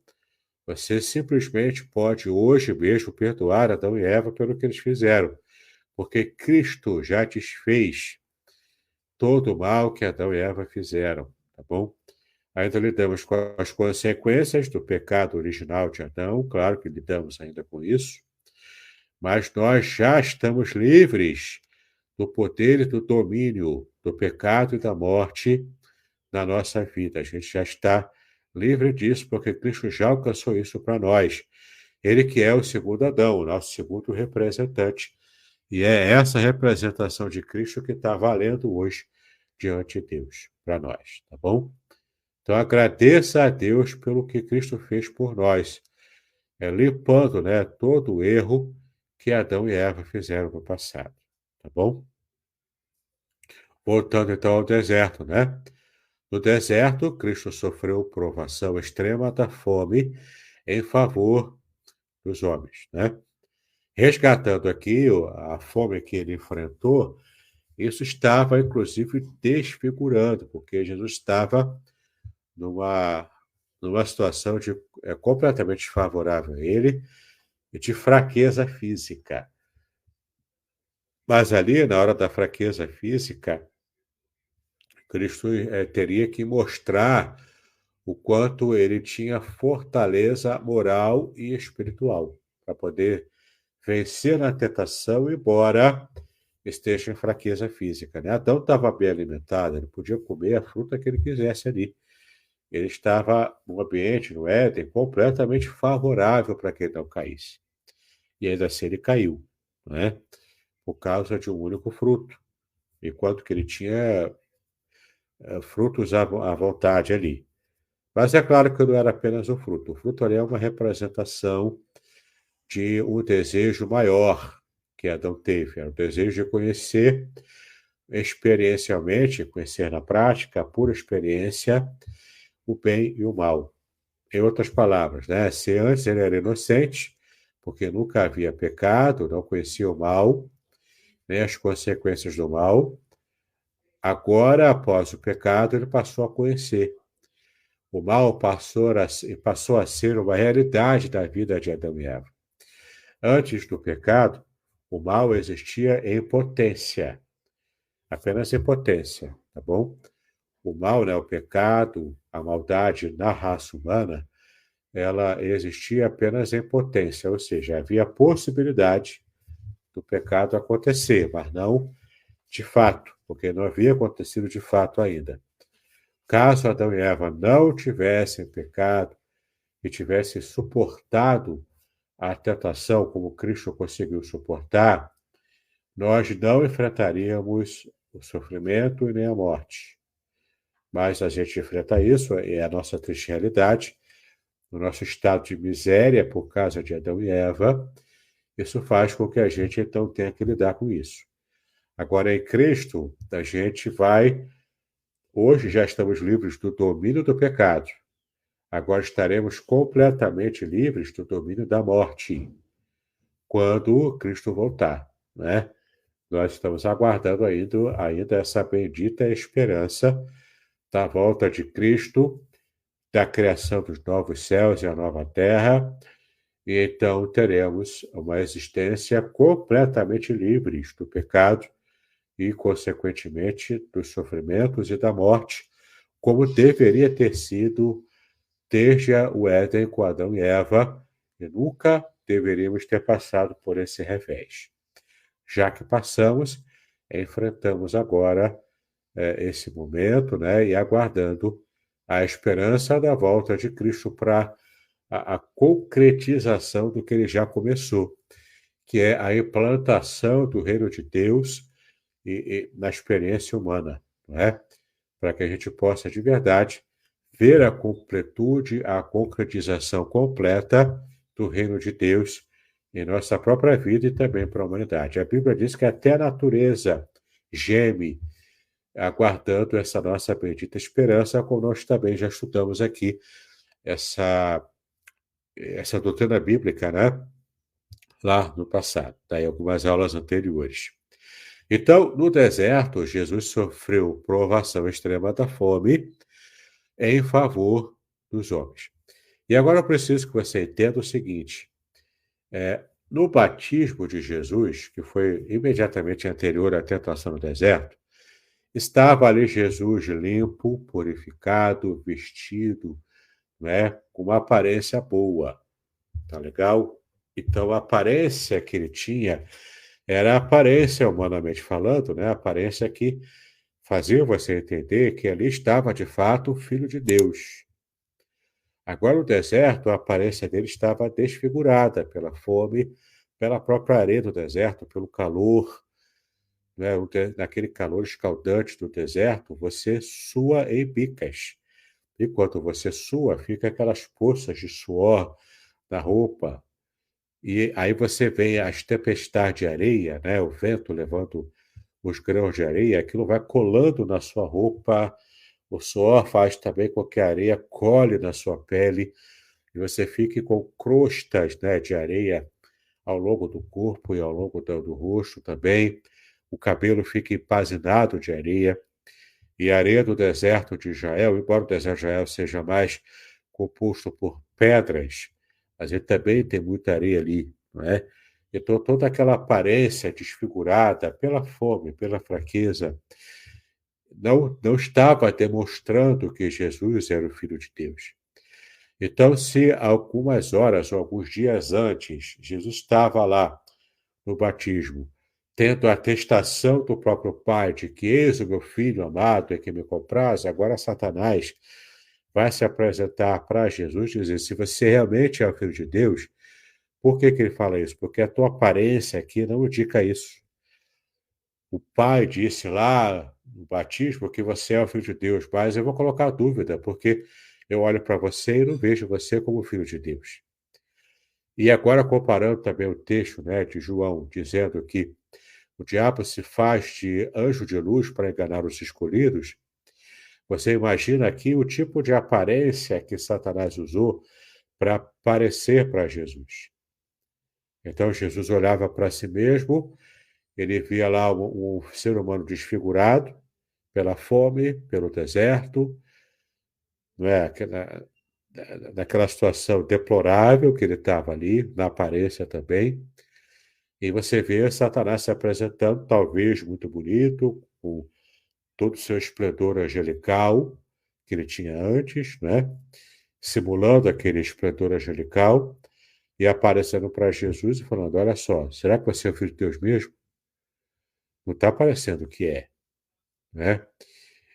Você simplesmente pode hoje mesmo perdoar Adão e Eva pelo que eles fizeram, porque Cristo já desfez todo o mal que Adão e Eva fizeram, tá bom? Ainda lidamos com as consequências do pecado original de Adão, claro que lidamos ainda com isso, mas nós já estamos livres do poder e do domínio do pecado e da morte na nossa vida. A gente já está livre disso, porque Cristo já alcançou isso para nós. Ele que é o segundo Adão, o nosso segundo representante. E é essa representação de Cristo que está valendo hoje diante de Deus, para nós, tá bom? Então agradeça a Deus pelo que Cristo fez por nós, limpando, né, todo o erro que Adão e Eva fizeram no passado, tá bom? Voltando então ao deserto, né? No deserto, Cristo sofreu provação extrema da fome em favor dos homens, né? Resgatando aqui a fome que ele enfrentou, Isso estava, inclusive, desfigurando, porque Jesus estava numa, numa situação completamente desfavorável a ele e de fraqueza física. Mas ali, na hora da fraqueza física, Cristo teria que mostrar o quanto ele tinha fortaleza moral e espiritual para poder vencer na tentação, embora esteja em fraqueza física. Né? Adão estava bem alimentado, ele podia comer a fruta que ele quisesse ali. Ele estava num ambiente, no Éden, completamente favorável para que ele não caísse. E ainda assim ele caiu, né? Por causa de um único fruto, enquanto que ele tinha frutos à vontade ali. Mas é claro que não era apenas o fruto. O fruto ali é uma representação de um desejo maior que Adão teve. Era o desejo de conhecer experiencialmente, conhecer na prática, por experiência, o bem e o mal. Em outras palavras, né? Se antes ele era inocente, porque nunca havia pecado, não conhecia o mal, nem as consequências do mal, agora, após o pecado, ele passou a conhecer. O mal passou a ser uma realidade da vida de Adão e Eva. Antes do pecado, o mal existia em potência, apenas em potência, tá bom? O mal, né, o pecado, a maldade na raça humana, ela existia apenas em potência, ou seja, havia possibilidade do pecado acontecer, mas não de fato, porque não havia acontecido de fato ainda. Caso Adão e Eva não tivessem pecado e tivessem suportado a tentação como Cristo conseguiu suportar, nós não enfrentaríamos o sofrimento e nem a morte. Mas a gente enfrenta isso, é a nossa triste realidade, no nosso estado de miséria por causa de Adão e Eva, isso faz com que a gente, então, tenha que lidar com isso. Agora, em Cristo, a gente vai... Hoje já estamos livres do domínio do pecado. Agora estaremos completamente livres do domínio da morte, quando Cristo voltar, né? Nós estamos aguardando ainda essa bendita esperança da volta de Cristo, da criação dos novos céus e a nova terra, e então teremos uma existência completamente livres do pecado e, consequentemente, dos sofrimentos e da morte, como deveria ter sido desde o Éden com Adão e Eva, e nunca deveríamos ter passado por esse revés. Já que passamos, enfrentamos agora esse momento, né, e aguardando a esperança da volta de Cristo para a concretização do que ele já começou, que é a implantação do reino de Deus e na experiência humana, não é? Para que a gente possa, de verdade, ver a completude, a concretização completa do reino de Deus em nossa própria vida e também para a humanidade. A Bíblia diz que até a natureza geme aguardando essa nossa bendita esperança, como nós também já estudamos aqui essa doutrina bíblica, né? Lá no passado, em algumas aulas anteriores. Então, no deserto, Jesus sofreu provação extrema da fome em favor dos homens. E agora eu preciso que você entenda o seguinte: no batismo de Jesus, que foi imediatamente anterior à tentação no deserto, estava ali Jesus limpo, purificado, vestido, né, com uma aparência boa. Tá legal? Então, a aparência que ele tinha era a aparência, humanamente falando, né, a aparência que fazia você entender que ali estava, de fato, o Filho de Deus. Agora, no deserto, a aparência dele estava desfigurada pela fome, pela própria areia do deserto, pelo calor, né? Naquele calor escaldante do deserto, você sua em bicas. Enquanto você sua, fica aquelas poças de suor na roupa. E aí você vê as tempestades de areia, né? O vento levando os grãos de areia, aquilo vai colando na sua roupa. O suor faz também com que a areia cole na sua pele e você fique com crostas, né, de areia ao longo do corpo e ao longo do rosto também. o cabelo fica empazinado de areia, e a areia do deserto de Israel, embora o deserto de Israel seja mais composto por pedras, mas ele também tem muita areia ali, não é? Então, toda aquela aparência desfigurada pela fome, pela fraqueza, não estava demonstrando que Jesus era o Filho de Deus. Então, se algumas horas ou alguns dias antes, Jesus estava lá no batismo, tendo a atestação do próprio Pai de que eis o meu Filho amado é que me compraz, agora Satanás vai se apresentar para Jesus e dizer, se você realmente é o Filho de Deus, por que ele fala isso? Porque a tua aparência aqui não indica isso. O Pai disse lá no batismo que você é o Filho de Deus, mas eu vou colocar dúvida, porque eu olho para você e não vejo você como Filho de Deus. E agora, comparando também o texto, né, de João, dizendo que o diabo se faz de anjo de luz para enganar os escolhidos, você imagina aqui o tipo de aparência que Satanás usou para parecer para Jesus. Então, Jesus olhava para si mesmo, ele via lá um ser humano desfigurado pela fome, pelo deserto, não é? Naquela situação deplorável que ele estava ali, na aparência também. E você vê Satanás se apresentando, talvez muito bonito, com todo o seu esplendor angelical que ele tinha antes, né? Simulando aquele esplendor angelical e aparecendo para Jesus e falando, olha só, será que você é o Filho de Deus mesmo? Não está parecendo que é, né?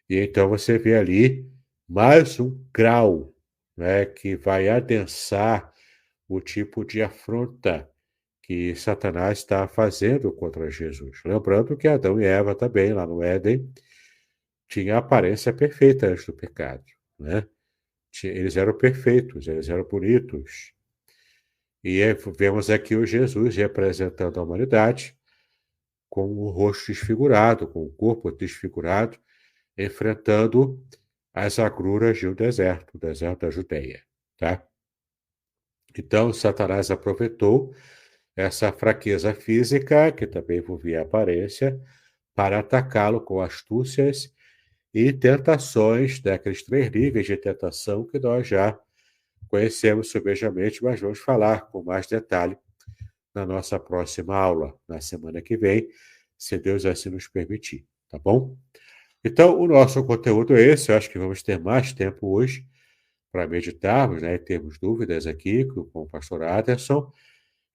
E então você vê ali mais um grau, né, que vai adensar o tipo de afronta que Satanás está fazendo contra Jesus. Lembrando que Adão e Eva também, lá no Éden, tinham a aparência perfeita antes do pecado, né? Eles eram perfeitos, eles eram bonitos. E vemos aqui o Jesus representando a humanidade com o rosto desfigurado, com o corpo desfigurado, enfrentando as agruras do deserto, o deserto da Judeia, tá? Então, Satanás aproveitou essa fraqueza física, que também envolvia a aparência, para atacá-lo com astúcias e tentações, daqueles 3 níveis de tentação que nós já conhecemos subejamente, mas vamos falar com mais detalhe na nossa próxima aula, na semana que vem, se Deus assim nos permitir, tá bom? Então, o nosso conteúdo é esse, eu acho que vamos ter mais tempo hoje para meditarmos, né, e termos dúvidas aqui com o pastor Aderson.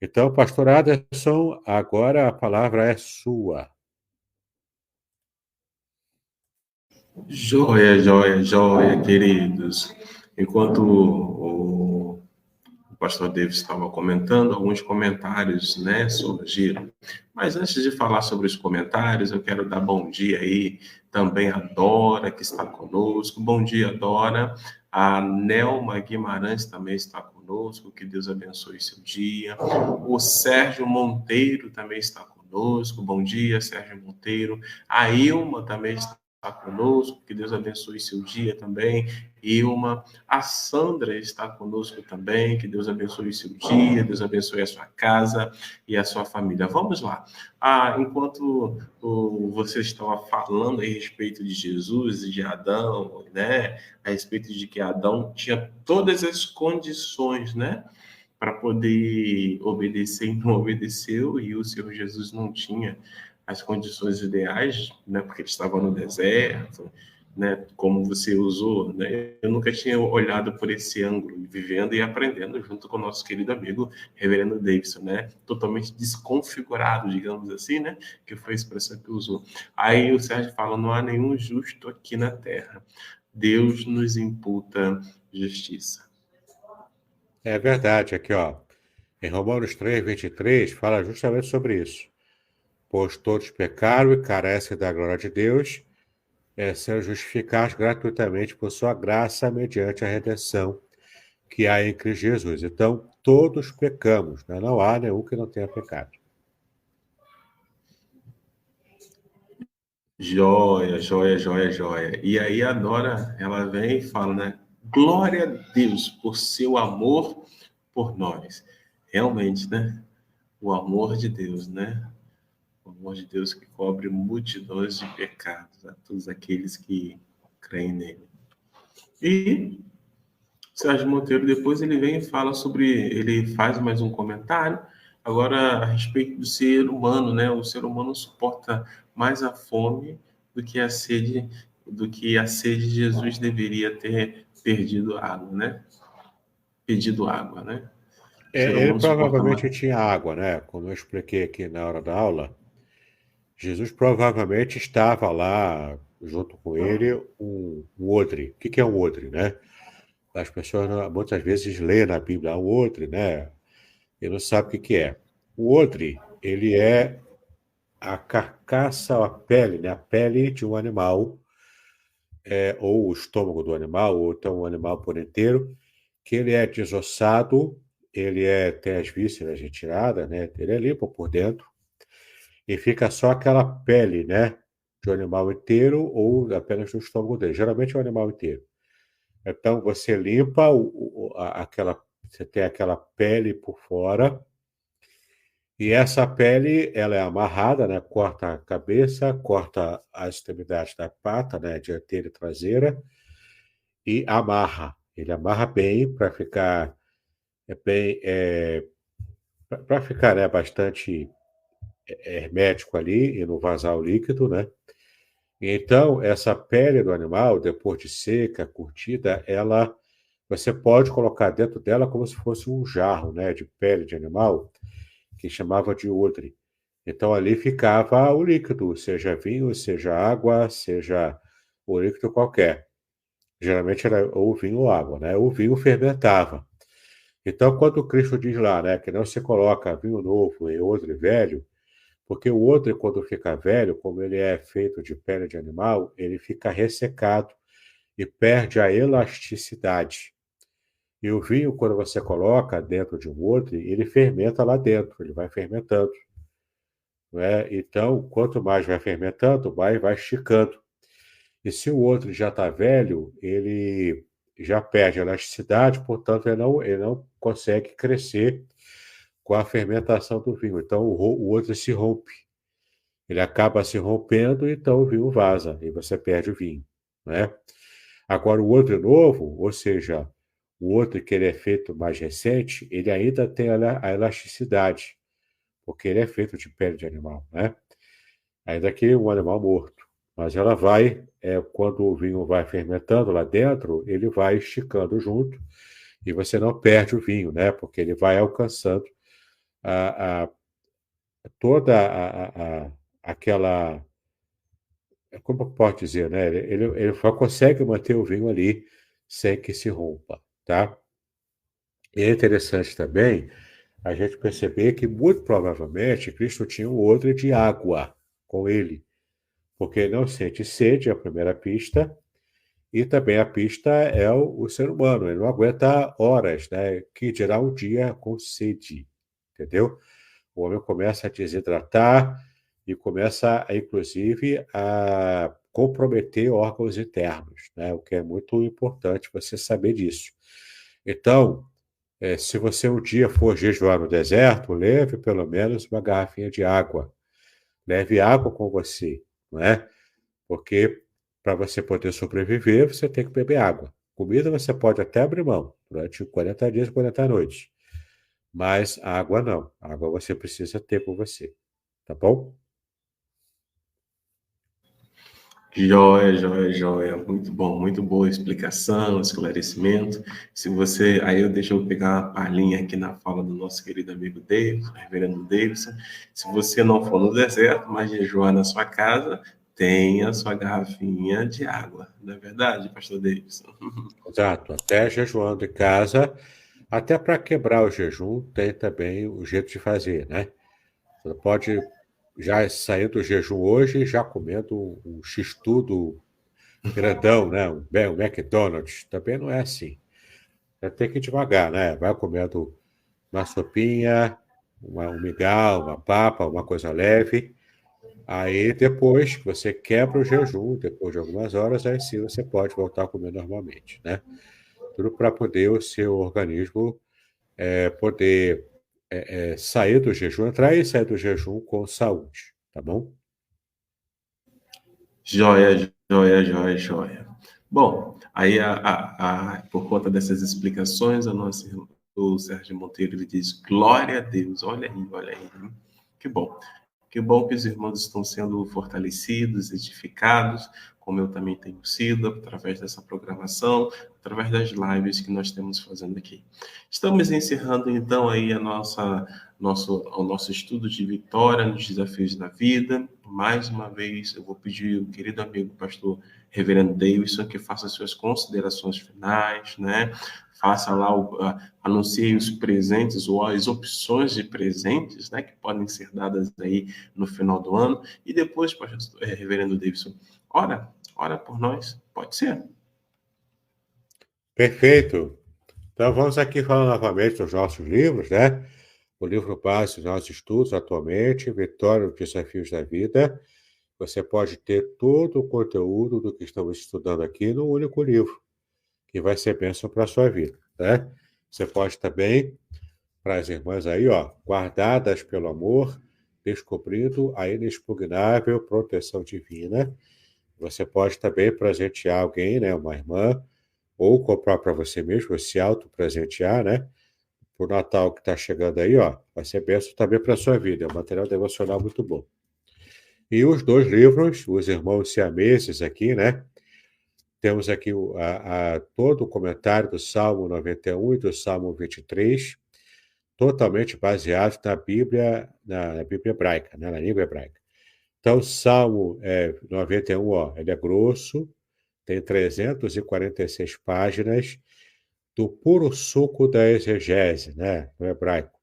Então, pastor Aderson, agora a palavra é sua. Joia, joia, joia, queridos. Enquanto o pastor Davis estava comentando, alguns comentários, né, surgiram. Mas antes de falar sobre os comentários, eu quero dar bom dia aí também a Dora, que está conosco. Bom dia, Dora. A Nelma Guimarães também está conosco. Que Deus abençoe seu dia. O Sérgio Monteiro também está conosco. Bom dia, Sérgio Monteiro. A Ilma também está conosco, que Deus abençoe seu dia também. Ilma, a Sandra está conosco também, que Deus abençoe seu dia, Deus abençoe a sua casa e a sua família. Vamos lá. Enquanto você estava falando a respeito de Jesus e de Adão, né, a respeito de que Adão tinha todas as condições, né, para poder obedecer e não obedeceu, e o Senhor Jesus não tinha as condições ideais, né, porque ele estava no deserto, né, como você usou, né, eu nunca tinha olhado por esse ângulo, vivendo e aprendendo junto com o nosso querido amigo Reverendo Davidson, né, totalmente desconfigurado, digamos assim, né, que foi a expressão que usou. Aí o Sérgio fala, não há nenhum justo aqui na terra, Deus nos imputa justiça. É verdade, aqui, ó, em Romanos 3:23, fala justamente sobre isso. Pois todos pecaram e carecem da glória de Deus, sendo justificados gratuitamente por sua graça mediante a redenção que há em Cristo Jesus. Então, todos pecamos, né? Não há nenhum que não tenha pecado. Joia, joia, joia, joia. E aí a Dora, ela vem e fala, né? Glória a Deus por seu amor por nós. Realmente, né? O amor de Deus, né? O amor de Deus que cobre multidões de pecados a todos aqueles que creem nele. E Sérgio Monteiro, depois ele vem e fala sobre, ele faz mais um comentário, agora a respeito do ser humano, né? O ser humano suporta mais a fome do que a sede. Jesus deveria ter perdido água, né? Pedido água, né? O ser Ele humano suporta provavelmente mais. tinha água, né? Como eu expliquei aqui na hora da aula, Jesus provavelmente estava lá junto com ele um odre. O que é um odre, né? As pessoas muitas vezes lêem na Bíblia um odre, né? E não sabe o que é. O odre, ele é a carcaça, a pele, né? A pele de um animal, ou o estômago do animal, ou então o animal por inteiro, que ele é desossado, tem as vísceras retiradas, né? Ele é limpo por dentro e fica só aquela pele, né? De um animal inteiro ou apenas do estômago dele. Geralmente é o animal inteiro. Então você limpa você tem aquela pele por fora e essa pele ela é amarrada, né? Corta a cabeça, corta as extremidades da pata, né? Dianteira e traseira e amarra. Ele amarra bem para ficar bem, para ficar, né? Bastante hermético ali e não vazar o líquido, né? Então, essa pele do animal, depois de seca, curtida, você pode colocar dentro dela como se fosse um jarro, né, de pele de animal, que chamava de odre. Então, ali ficava o líquido, seja vinho, seja água, seja o líquido qualquer. Geralmente era ou vinho ou água, né? O vinho fermentava. Então, quando Cristo diz lá, né, que não se coloca vinho novo em odre velho, porque o odre, quando fica velho, como ele é feito de pele de animal, ele fica ressecado e perde a elasticidade. E o vinho, quando você coloca dentro de um odre, ele fermenta lá dentro, ele vai fermentando. Né? Então, quanto mais vai fermentando, mais vai esticando. E se o odre já está velho, ele já perde a elasticidade, portanto, ele não consegue crescer com a fermentação do vinho. Então, o odre se rompe. Ele acaba se rompendo, então o vinho vaza e você perde o vinho, né? Agora, o odre novo, ou seja, o odre que ele é feito mais recente, ele ainda tem a elasticidade, porque ele é feito de pele de animal, né? Ainda que um animal morto. Mas ela quando o vinho vai fermentando lá dentro, ele vai esticando junto e você não perde o vinho, né? Porque ele vai alcançando a, a, toda aquela. Como eu posso dizer, né? Ele só consegue manter o vinho ali sem que se rompa, tá? E é interessante também a gente perceber que, muito provavelmente, Cristo tinha um odre de água com ele, porque ele não sente sede, é a primeira pista, e também a pista é o ser humano, ele não aguenta horas, né? Que dirá um dia com sede, entendeu? O homem começa a desidratar e começa, inclusive, a comprometer órgãos internos, né? O que é muito importante você saber disso. Então, se você um dia for jejuar no deserto, leve pelo menos uma garrafinha de água. Leve água com você, não é? Porque para você poder sobreviver, você tem que beber água. Comida você pode até abrir mão durante 40 dias e 40 noites. Mas a água não. A água você precisa ter com você. Tá bom? Joia, joia, joia. Muito bom, muito boa explicação, esclarecimento. Se você, deixa eu pegar uma palhinha aqui na fala do nosso querido amigo Davidson, reverendo Davidson. Se você não for no deserto, mas jejuar na sua casa, tenha sua garrafinha de água. Não é verdade, pastor Davidson? Exato. Até jejuando em casa, até para quebrar o jejum, tem também o jeito de fazer, né? Você pode já sair do jejum hoje já comendo um x-tudo grandão, né? Um McDonald's. Também não é assim. Você tem que ir devagar, né? Vai comendo uma sopinha, um mingau, uma papa, uma coisa leve. Aí depois que você quebra o jejum, depois de algumas horas, aí sim você pode voltar a comer normalmente, né? Tudo para poder o seu organismo poder sair do jejum, entrar e sair do jejum com saúde, tá bom? Joia, joia, joia, joia. Bom, aí por conta dessas explicações, o Sérgio Monteiro ele diz: glória a Deus, olha aí. Que bom. Que bom que os irmãos estão sendo fortalecidos, edificados, como eu também tenho sido, através dessa programação, através das lives que nós temos fazendo aqui. Estamos encerrando, então, aí o nosso estudo de vitória nos desafios da vida. Mais uma vez, eu vou pedir ao querido amigo pastor Reverendo Davidson que faça suas considerações finais, né? Faça lá, anuncie os presentes ou as opções de presentes, né, que podem ser dadas aí no final do ano. E depois, pastor Reverendo Davidson, ora por nós, pode ser? Perfeito. Então, vamos aqui falar novamente dos nossos livros, né? O livro base dos nossos estudos atualmente, Vitória nos Desafios da Vida. Você pode ter todo o conteúdo do que estamos estudando aqui num único livro, que vai ser bênção para a sua vida, né? Você pode também, para as irmãs aí, guardadas pelo amor, descobrindo a inexpugnável proteção divina. Você pode também presentear alguém, né, uma irmã, ou comprar para você mesmo, se auto-presentear, né? Por Natal que está chegando aí, vai ser bênção também para a sua vida. É um material devocional muito bom. E os 2 livros, os irmãos siameses aqui, né? Temos aqui todo o comentário do Salmo 91 e do Salmo 23, totalmente baseados na Bíblia hebraica, né? Na língua hebraica. Então, o Salmo 91, ele é grosso, tem 346 páginas, do puro suco da exegese, né, no hebraico,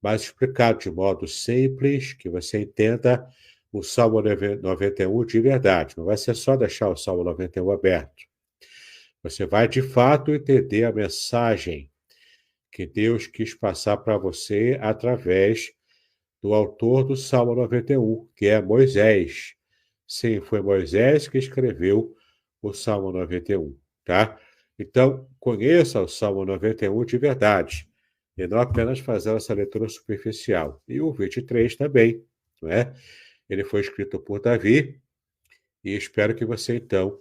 mas explicado de modo simples, que você entenda o Salmo 91 de verdade. Não vai ser só deixar o Salmo 91 aberto. Você vai, de fato, entender a mensagem que Deus quis passar para você através do autor do Salmo 91, que é Moisés. Sim, foi Moisés que escreveu o Salmo 91, tá? Então, conheça o Salmo 91 de verdade, e não apenas fazer essa leitura superficial. E o 23 também, não é? Ele foi escrito por Davi, e espero que você, então,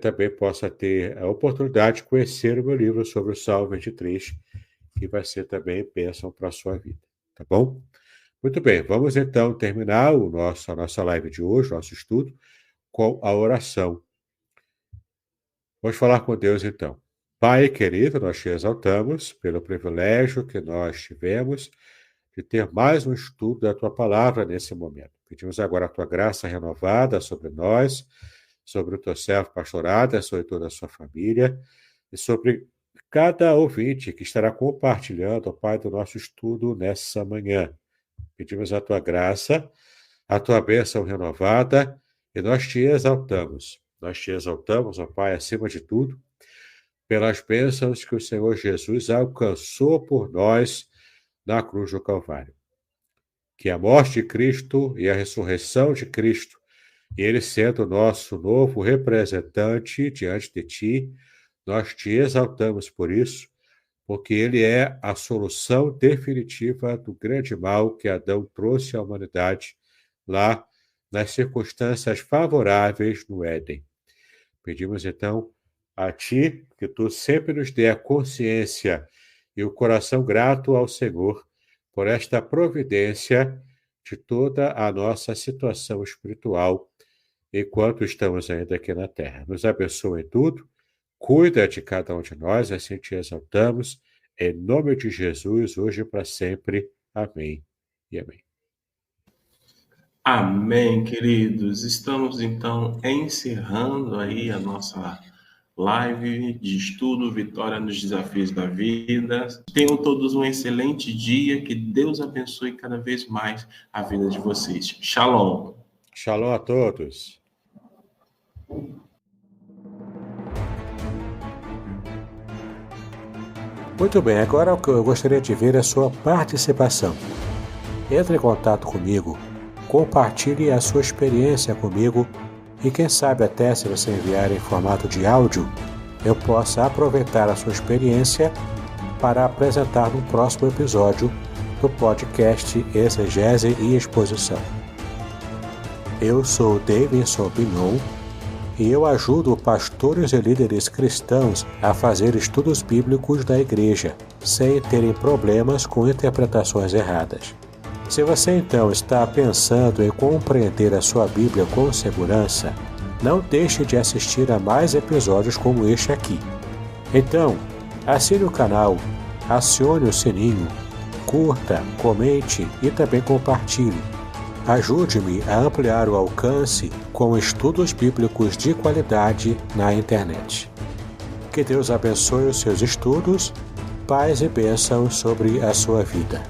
também possa ter a oportunidade de conhecer o meu livro sobre o Salmo 23, que vai ser também bênção para a sua vida, tá bom? Muito bem, vamos então terminar a nossa live de hoje, nosso estudo, com a oração. Vamos falar com Deus então. Pai querido, nós te exaltamos pelo privilégio que nós tivemos de ter mais um estudo da tua palavra nesse momento. Pedimos agora a tua graça renovada sobre nós, sobre o teu servo pastorado, sobre toda a sua família e sobre cada ouvinte que estará compartilhando, ó Pai, do nosso estudo nessa manhã. Pedimos a tua graça, a tua bênção renovada e nós te exaltamos. Nós te exaltamos, ó Pai, acima de tudo, pelas bênçãos que o Senhor Jesus alcançou por nós na cruz do Calvário. Que a morte de Cristo e a ressurreição de Cristo, e Ele sendo o nosso novo representante diante de Ti, nós te exaltamos por isso, porque Ele é a solução definitiva do grande mal que Adão trouxe à humanidade lá nas circunstâncias favoráveis no Éden. Pedimos então a Ti que Tu sempre nos dê a consciência e o coração grato ao Senhor por esta providência de toda a nossa situação espiritual enquanto estamos ainda aqui na Terra. Nos abençoe em tudo, cuida de cada um de nós, assim te exaltamos, em nome de Jesus, hoje e para sempre. Amém e amém. Amém, queridos. Estamos, então, encerrando aí a nossa live de estudo Vitória nos Desafios da Vida. Tenham todos um excelente dia. Que Deus abençoe cada vez mais a vida de vocês. Shalom. Shalom a todos. Muito bem, agora o que eu gostaria de ver é a sua participação. Entre em contato comigo, compartilhe a sua experiência comigo e quem sabe até se você enviar em formato de áudio, eu possa aproveitar a sua experiência para apresentar no próximo episódio do podcast Exegese e Exposição. Eu sou Davidson Bignon e eu ajudo pastores e líderes cristãos a fazer estudos bíblicos da igreja, sem terem problemas com interpretações erradas. Se você então está pensando em compreender a sua Bíblia com segurança, não deixe de assistir a mais episódios como este aqui. Então, assine o canal, acione o sininho, curta, comente e também compartilhe. Ajude-me a ampliar o alcance com estudos bíblicos de qualidade na internet. Que Deus abençoe os seus estudos, paz e bênçãos sobre a sua vida.